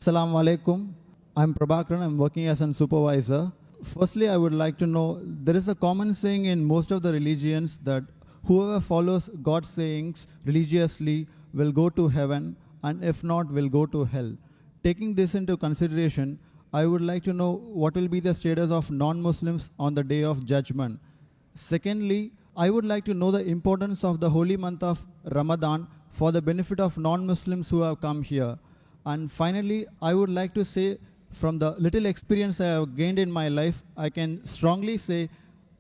Assalamu alaikum. I'm Prabhakaran. I'm working as a supervisor. Firstly, I would like to know, there is a common saying in most of the religions that whoever follows God's sayings religiously will go to heaven, and if not, will go to hell. Taking this into consideration, I would like to know what will be the status of non-Muslims on the day of judgment. Secondly, I would like to know the importance of the holy month of Ramadan for the benefit of non-Muslims who have come here. And finally, I would like to say, from the little experience I have gained in my life, I can strongly say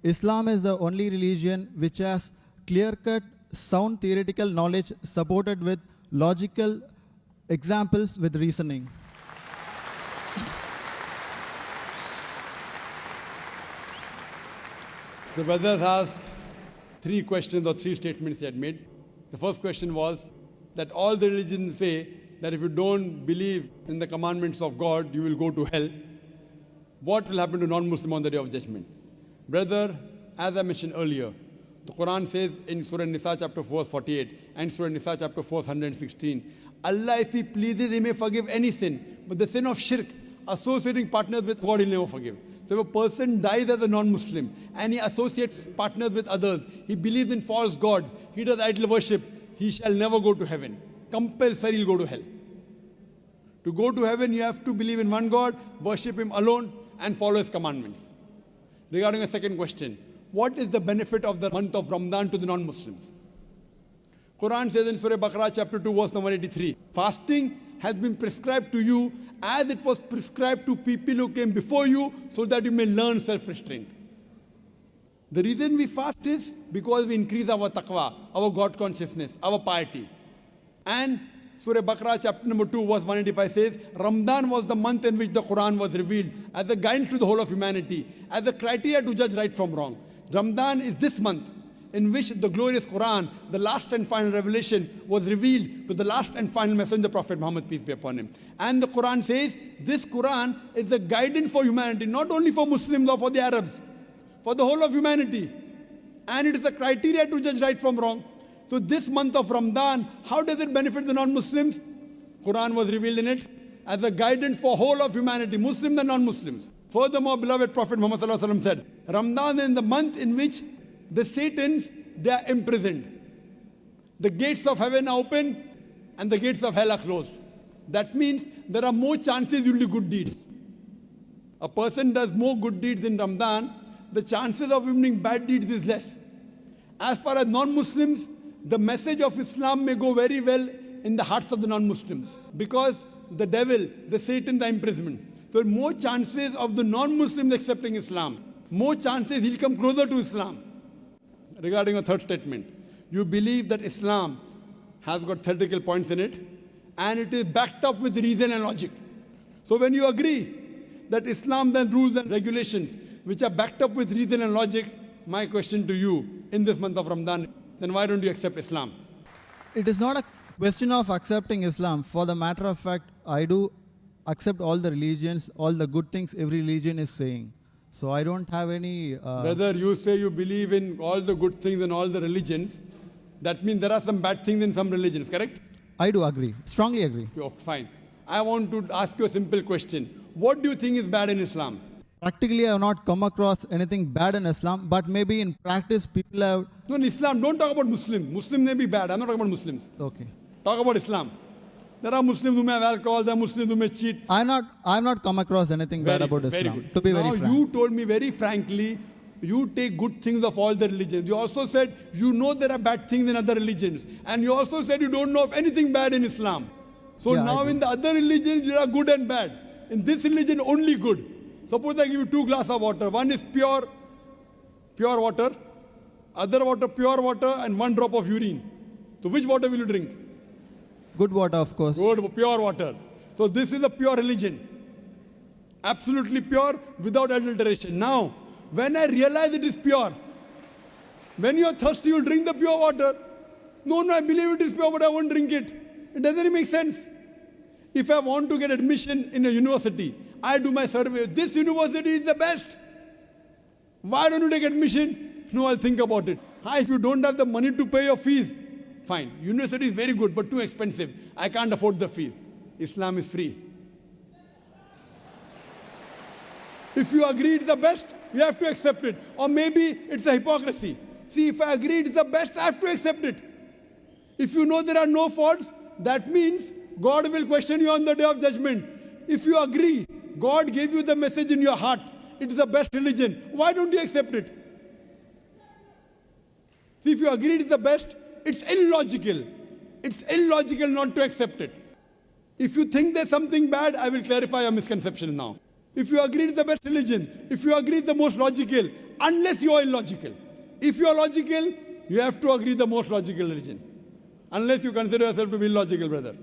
Islam is the only religion which has clear-cut, sound theoretical knowledge supported with logical examples with reasoning. The brother asked 3 questions or 3 statements he had made. The first question was that all the religions say that if you don't believe in the commandments of God, you will go to hell. What will happen to non-Muslim on the day of judgment? Brother, as I mentioned earlier, the Quran says in Surah Nisa chapter 4 verse 48 and Surah Nisa chapter 4 verse 116, Allah, if He pleases, He may forgive any sin, but the sin of shirk, associating partners with God, He'll never forgive. So if a person dies as a non-Muslim and he associates partners with others, he believes in false gods, he does idol worship, he shall never go to heaven. Compulsory he'll go to hell. To go to heaven, you have to believe in one God, worship Him alone, and follow His commandments. Regarding a second question, what is the benefit of the month of Ramadan to the non-Muslims? Quran says in Surah Baqarah chapter 2 verse number 83, fasting has been prescribed to you as it was prescribed to people who came before you, so that you may learn self-restraint. The reason we fast is because we increase our taqwa, our God consciousness, our piety. And Surah Baqarah chapter number 2 verse 185 says, Ramadan was the month in which the Quran was revealed as a guidance to the whole of humanity, as a criteria to judge right from wrong. Ramadan is this month in which the glorious Quran, the last and final revelation, was revealed to the last and final messenger, Prophet Muhammad, peace be upon him. And the Quran says, this Quran is a guidance for humanity, not only for Muslims or for the Arabs, for the whole of humanity. And it is a criteria to judge right from wrong. So this month of Ramadan, how does it benefit the non-Muslims? Quran was revealed in it as a guidance for whole of humanity, Muslims and non-Muslims. Furthermore, beloved Prophet Muhammad said, Ramadan is the month in which the Satans, they are imprisoned. The gates of heaven are open and the gates of hell are closed. That means there are more chances you'll do good deeds. A person does more good deeds in Ramadan, the chances of him doing bad deeds is less. As far as non-Muslims, the message of Islam may go very well in the hearts of the non-Muslims, because the devil, the Satan, are imprisonment. So more chances of the non-Muslims accepting Islam, more chances he'll come closer to Islam. Regarding a third statement, you believe that Islam has got theoretical points in it and it is backed up with reason and logic. So when you agree that Islam then rules and regulations which are backed up with reason and logic, my question to you in this month of Ramadan, then why don't you accept Islam? It is not a question of accepting Islam. For the matter of fact, I do accept all the religions, all the good things every religion is saying. So I don't have any... Brother, you say you believe in all the good things in all the religions. That means there are some bad things in some religions, correct? I do agree. Strongly agree. Oh, fine. I want to ask you a simple question. What do you think is bad in Islam? Practically, I have not come across anything bad in Islam, but maybe in practice, people have... No, in Islam, don't talk about Muslim. Muslim may be bad. I'm not talking about Muslims. Okay. Talk about Islam. There are Muslims who may have alcohol, there are Muslims who may cheat. I've not come across anything bad about Islam. Very good. To be now very frank. You told me very frankly, you take good things of all the religions. You also said you know there are bad things in other religions. And you also said you don't know of anything bad in Islam. So Yeah, now in the other religions, you are good and bad. In this religion, only good. Suppose I give you 2 glasses of water. One is pure water. Other water, pure water, and 1 drop of urine. So which water will you drink? Good water, of course. Good, pure water. So this is a pure religion. Absolutely pure, without adulteration. Now, when I realize it is pure, when you are thirsty, you will drink the pure water. No, I believe it is pure, but I won't drink it. It doesn't make sense. If I want to get admission in a university, I do my survey. This university is the best. Why don't you take admission? No, I'll think about it. If you don't have the money to pay your fees, fine. University is very good, but too expensive. I can't afford the fees. Islam is free. If you agree it's the best, you have to accept it. Or maybe it's a hypocrisy. See, if I agree it's the best, I have to accept it. If you know there are no faults, that means God will question you on the day of judgment. If you agree, God gave you the message in your heart, it is the best religion, why don't you accept it? See, if you agree it's the best, it's illogical. It's illogical not to accept it. If you think there's something bad, I will clarify your misconception now. If you agree it's the best religion, if you agree it's the most logical, unless you are illogical. If you are logical, you have to agree the most logical religion. Unless you consider yourself to be illogical, brother.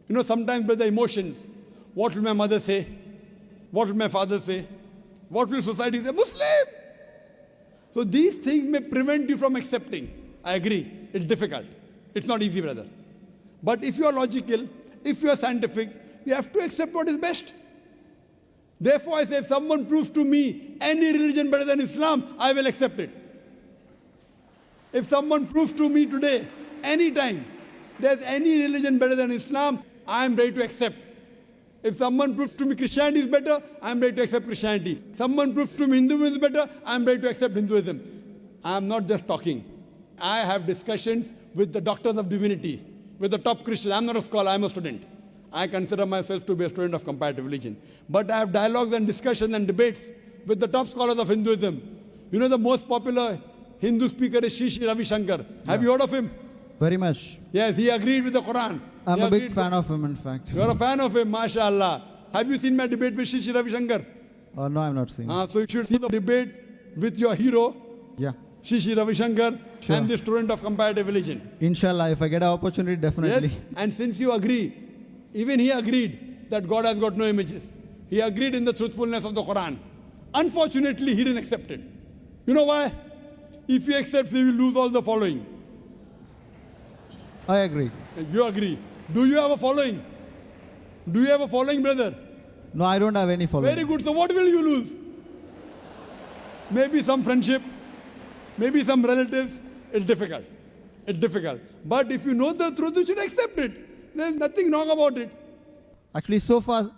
You know, sometimes, brother, emotions. What will my mother say? What will my father say? What will society say? Muslim! So these things may prevent you from accepting. I agree. It's difficult. It's not easy, brother. But if you are logical, if you are scientific, you have to accept what is best. Therefore, I say, if someone proves to me any religion better than Islam, I will accept it. If someone proves to me today, anytime, there's any religion better than Islam, I am ready to accept. If someone proves to me Christianity is better, I am ready to accept Christianity. Someone proves to me Hinduism is better, I am ready to accept Hinduism. I am not just talking. I have discussions with the doctors of divinity, with the top Christians. I am not a scholar, I am a student. I consider myself to be a student of comparative religion. But I have dialogues and discussions and debates with the top scholars of Hinduism. You know the most popular Hindu speaker is Sri Sri Ravi Shankar. Have you heard of him? Very much. Yes, he agreed with the Quran. I'm a big fan of him, in fact. You are a fan of him, mashallah. Have you seen my debate with Sri Sri Ravi Shankar? No, I've not seen. So you should see the debate with your hero, Yeah. Sri Sri Ravi Shankar, Sure. and the student of comparative religion. Inshallah, if I get an opportunity, definitely. Yes, and since you agree, even he agreed that God has got no images. He agreed in the truthfulness of the Quran. Unfortunately, he didn't accept it. You know why? If he accepts, he will lose all the following. I agree. You agree. Do you have a following? Do you have a following, brother? No, I don't have any following. Very good. So what will you lose? Maybe some friendship, maybe some relatives. It's difficult. It's difficult. But if you know the truth, you should accept it. There's nothing wrong about it. Actually, so far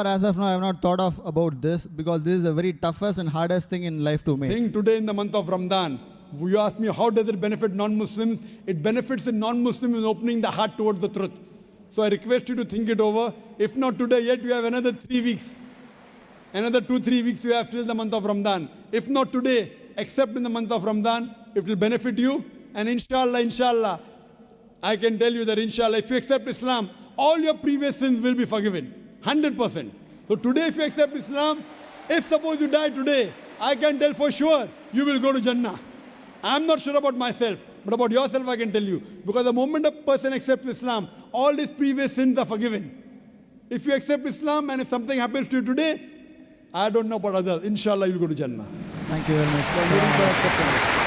as of now, I have not thought of about this because this is the very toughest and hardest thing in life to make. Think today in the month of Ramadan. You ask me how does it benefit non-Muslims? It benefits the non-Muslims in opening the heart towards the truth. So I request you to think it over. If not today, yet you have another 3 weeks. Another 2-3 weeks you have till the month of Ramadan. If not today, except in the month of Ramadan, it will benefit you. And inshallah, I can tell you that inshallah, if you accept Islam, all your previous sins will be forgiven. 100%. So today if you accept Islam, if suppose you die today, I can tell for sure you will go to Jannah. I am not sure about myself, but about yourself I can tell you. Because the moment a person accepts Islam, all his previous sins are forgiven. If you accept Islam and if something happens to you today, I don't know about others. Inshallah, you'll go to Jannah. Thank you very much. So I'm waiting for acceptance.